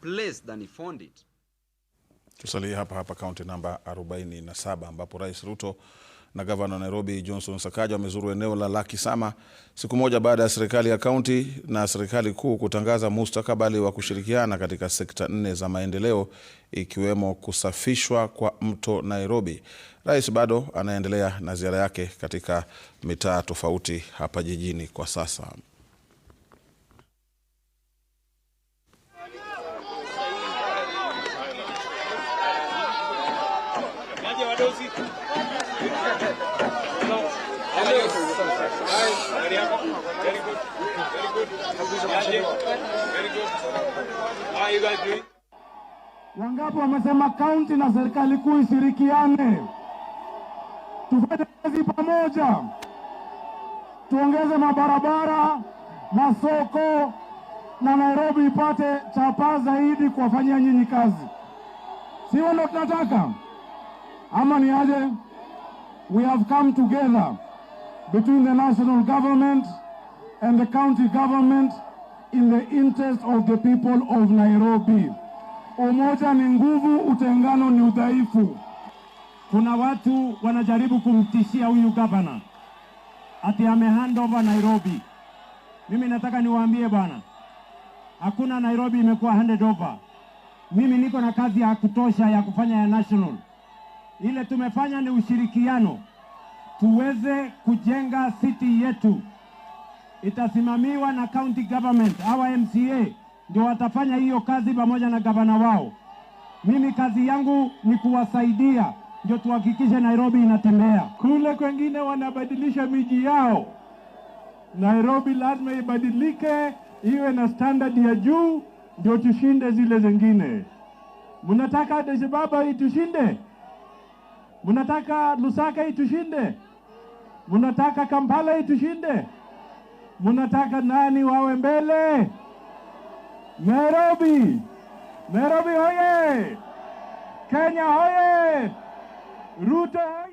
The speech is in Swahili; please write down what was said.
place than he found it. Tusalie hapa kaunti namba 47 ambapo Rais Ruto na gavana wa Nairobi Johnson Sakaja wamezuru eneo la Lakisama siku moja baada ya serikali ya kaunti na serikali kuu kutangaza mustakabali wa kushirikiana katika sekta 4 za maendeleo ikiwemo kusafishwa kwa mto Nairobi. Rais bado anaendelea na ziara yake katika mitaa tofauti hapa jijini kwa sasa. Wangapi wamesema kaunti na serikali kuu ishirikiane, tufanye kazi pamoja, tuongeze mabarabara, masoko na Nairobi ipate chapa zaidi kuwafanyia nyinyi kazi. Sio ndio tunataka? Ama ni aje? We have come together between the national government and the county government in the interest of the people of Nairobi. Umoja ni nguvu, utengano ni udhaifu. Kuna watu wanajaribu kumtishia huyu gavana ati amehand over Nairobi. Mimi nataka niwaambie bwana, hakuna Nairobi imekuwa handed over. Mimi niko na kazi ya kutosha ya kufanya ya national. Ile tumefanya ni ushirikiano tuweze kujenga city yetu. Itasimamiwa na county government, our MCA ndio watafanya hiyo kazi pamoja na gavana wao. Mimi kazi yangu ni kuwasaidia ndio tuhakikishe Nairobi inatembea. Kule kwengine wanabadilisha miji yao. Nairobi lazima ibadilike iwe na standard ya juu ndio tushinde zile zingine. Mnataka Addis Ababa itushinde? Mnataka Lusaka itushinde? Mnataka Kampala itushinde? Mnataka nani wawe mbele? Nairobi! Nairobi hoye! Kenya hoye! Ruto hoye!